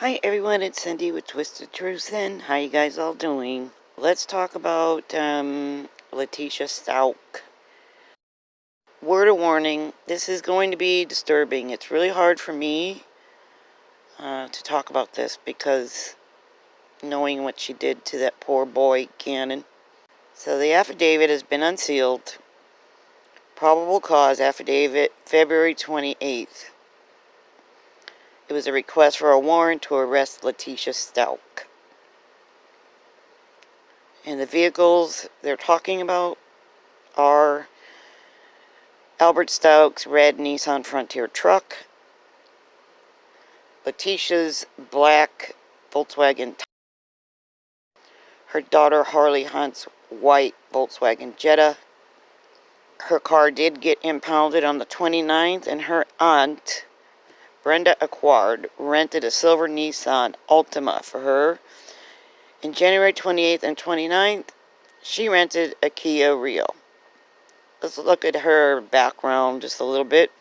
Hi everyone, it's Cindy with Twisted Truth, and how you guys all doing? Let's talk about Letecia Stauch. Word of warning, this is going to be disturbing. It's really hard for me to talk about this because knowing what she did to that poor boy, Gannon. So the affidavit has been unsealed. Probable cause affidavit, February 28th. It was a request for a warrant to arrest Letecia Stauch. And the vehicles they're talking about are Albert Stauch's red Nissan Frontier truck, Letecia's black Volkswagen, her daughter Harley Hunt's white Volkswagen Jetta. Her car did get impounded on the 29th, and her aunt, Brenda Acquard, rented a silver Nissan Altima for her. In January 28th and 29th, she rented a Kia Rio. Let's look at her background just a little bit.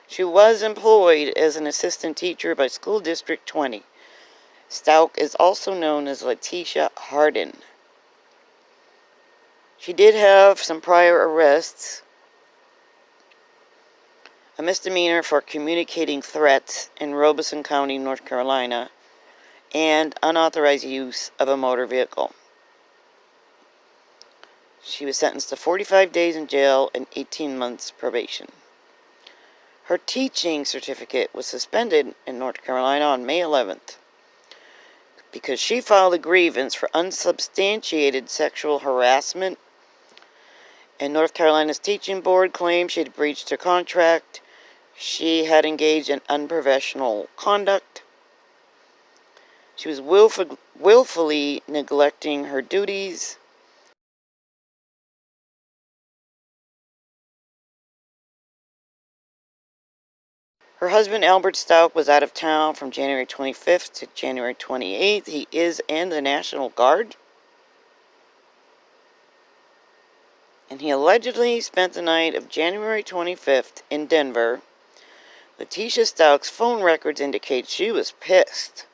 She was employed as an assistant teacher by School District 20. Stauch is also known as Letecia Harden. She did have some prior arrests, a misdemeanor for communicating threats in Robeson County, North Carolina, and unauthorized use of a motor vehicle. She was sentenced to 45 days in jail and 18 months probation. Her teaching certificate was suspended in North Carolina on May 11th because she filed a grievance for unsubstantiated sexual harassment, and North Carolina's teaching board claimed she had breached her contract. She had engaged in unprofessional conduct. She was willfully neglecting her duties. Her husband, Albert Stauch, was out of town from January 25th to January 28th. He is in the National Guard. And he allegedly spent the night of January 25th in Denver. Letecia Stauch's phone records indicate she was pissed.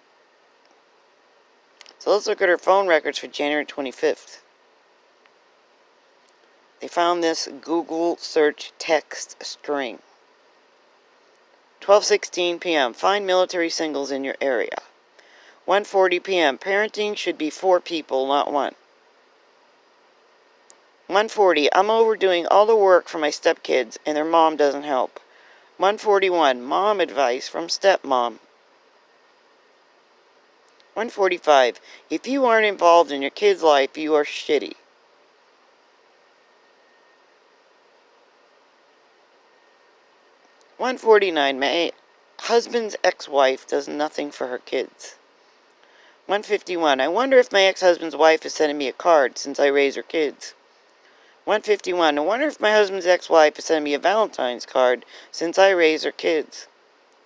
So let's look at her phone records for January 25th. They found this Google search text string. 12:16 p.m. Find military singles in your area. 1:40 p.m. Parenting should be 4 people, not 1. 1:40. I'm overdoing all the work for my stepkids and their mom doesn't help. 1:41. Mom advice from stepmom. 1:45. If you aren't involved in your kid's life, you are shitty. 1:49. My husband's ex-wife does nothing for her kids. 1:51. I wonder if my ex-husband's wife is sending me a card since I raise her kids. 1:51. I wonder if my husband's ex-wife is sending me a Valentine's card since I raise her kids.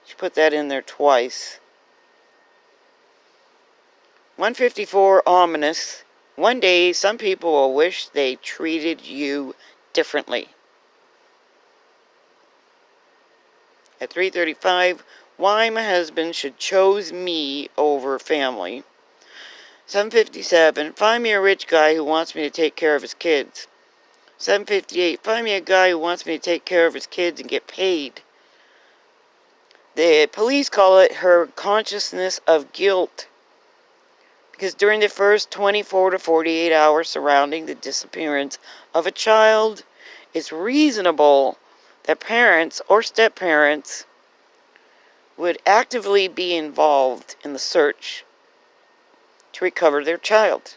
She put that in there twice. 1:54. Ominous. One day, some people will wish they treated you differently. At 3:35, why my husband should chose me over family. 7:57, find me a rich guy who wants me to take care of his kids. 7:58, find me a guy who wants me to take care of his kids and get paid. The police call it her consciousness of guilt, because during the first 24 to 48 hours surrounding the disappearance of a child, it's reasonable that parents or step-parents would actively be involved in the search to recover their child.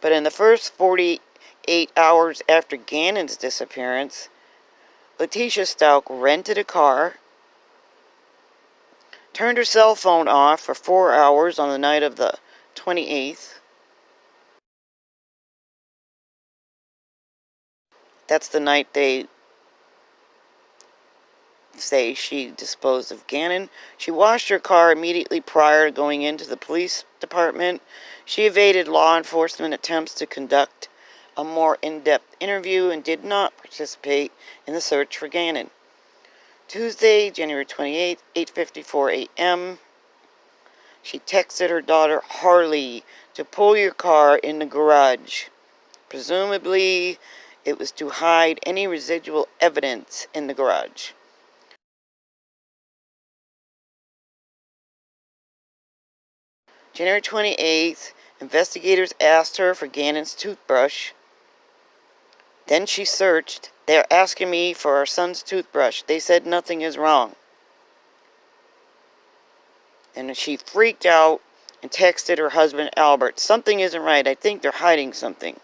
But in the first 48 hours after Gannon's disappearance, Letecia Stauch rented a car, turned her cell phone off for 4 hours on the night of the 28th. That's the night they say she disposed of Gannon. She washed her car immediately prior to going into the police department. She evaded law enforcement attempts to conduct a more in-depth interview and did not participate in the search for Gannon. Tuesday, January 28th, 8:54 a.m. She texted her daughter, Harley, to pull your car in the garage. Presumably, it was to hide any residual evidence in the garage. January 28th, investigators asked her for Gannon's toothbrush. Then she searched. They're asking me for our son's toothbrush. They said nothing is wrong. And she freaked out and texted her husband, Albert, something isn't right. I think they're hiding something.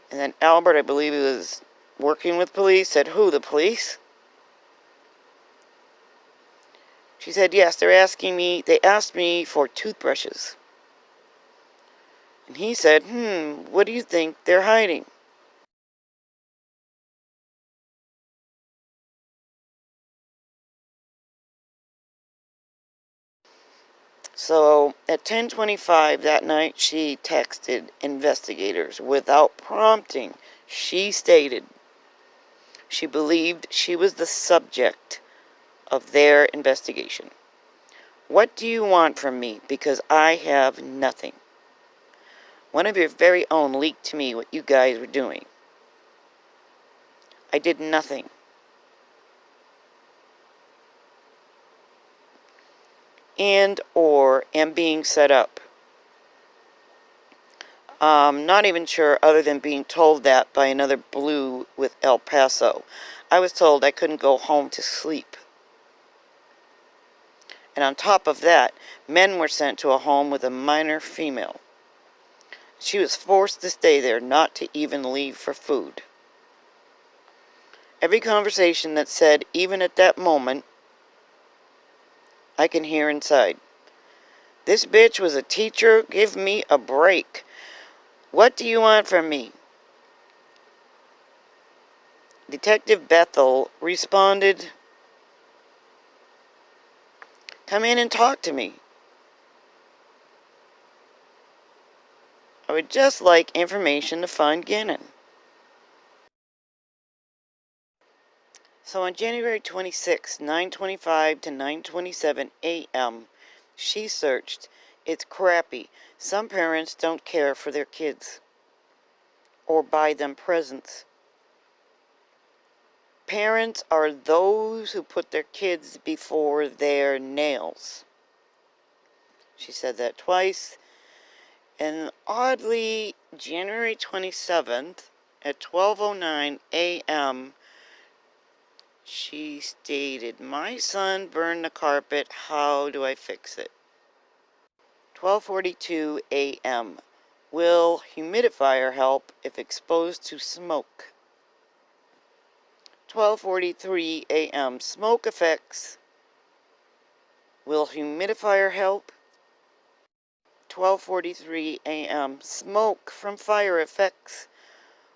And then Albert, I believe he was working with police, said, who, the police? She said, yes, they asked me for toothbrushes. And he said, what do you think they're hiding? So at 10:25 that night, she texted investigators without prompting. She stated she believed she was the subject of their investigation. What do you want from me? Because I have nothing. One of your very own leaked to me what you guys were doing. I did nothing. And or am being set up. Not even sure other than being told that by another blue with El Paso. I was told I couldn't go home to sleep. And on top of that, men were sent to a home with a minor female. She was forced to stay there, not to even leave for food. Every conversation that said, even at that moment, I can hear inside. This bitch was a teacher, give me a break. What do you want from me? Detective Bethel responded, come in and talk to me. I would just like information to find Gannon. So on January 26, 9:25 to 9:27 a.m., she searched. It's crappy. Some parents don't care for their kids or buy them presents. Parents are those who put their kids before their nails. She said that twice. And oddly, January 27th at 12:09 a.m., she stated, my son burned the carpet. How do I fix it? 12:42 a.m. Will humidifier help if exposed to smoke? 12:43 a.m. Smoke effects. Will humidifier help? 12:43 a.m. Smoke from fire effects.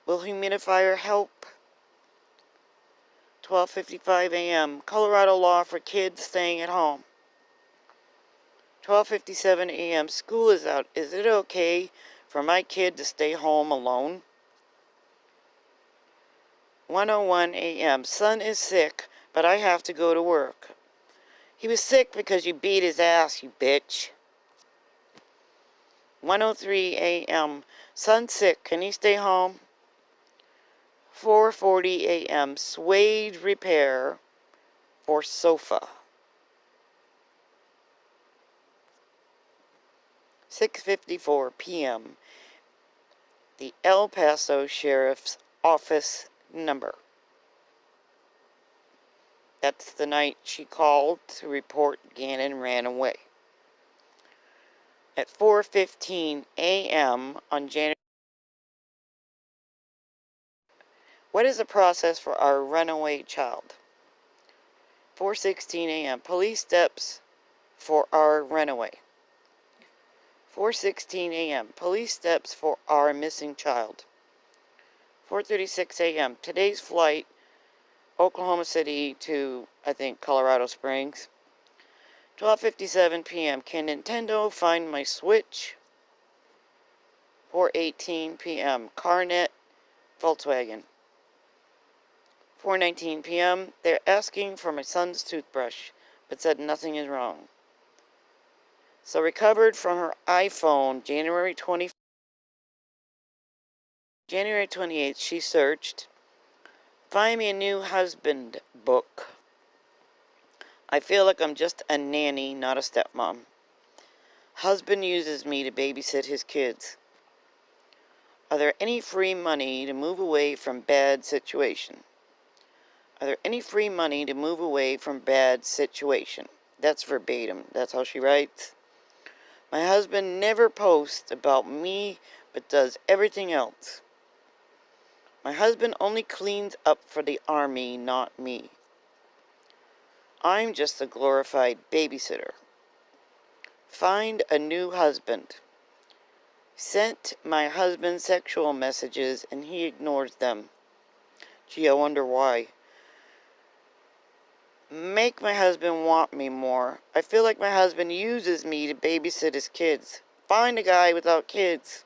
Will humidifier help? 12:55 a.m. Colorado law for kids staying at home. 12:57 a.m. School is out. Is it okay for my kid to stay home alone? 1:01 a.m. Son is sick, but I have to go to work. He was sick because you beat his ass, you bitch. 1:03 a.m. Son sick. Can he stay home? 4:40 a.m. SUEDE repair for sofa. 6:54 p.m. The El Paso Sheriff's Office number. That's the night she called to report Gannon ran away. At 4:15 a.m. on January. What is the process for our runaway child? 4:16 a.m. Police steps for our runaway. 4:16 a.m. Police steps for our missing child. 4:36 a.m. Today's flight, Oklahoma City to, I think, Colorado Springs. 12:57 p.m. Can Nintendo find my Switch? 4:18 p.m. CARNET, Volkswagen. 4:19 p.m. They're asking for my son's toothbrush, but said nothing is wrong. So recovered from her iPhone, January 28th, she searched, "Find me a new husband book. I feel like I'm just a nanny, not a stepmom. Husband uses me to babysit his kids. Are there any free money to move away from bad situation? Are there any free money to move away from bad situation?" That's verbatim. That's how she writes. "My husband never posts about me, but does everything else. My husband only cleans up for the army, not me. I'm just a glorified babysitter. Find a new husband. Sent my husband sexual messages and he ignores them. Gee, I wonder why. Make my husband want me more. I feel like my husband uses me to babysit his kids. Find a guy without kids.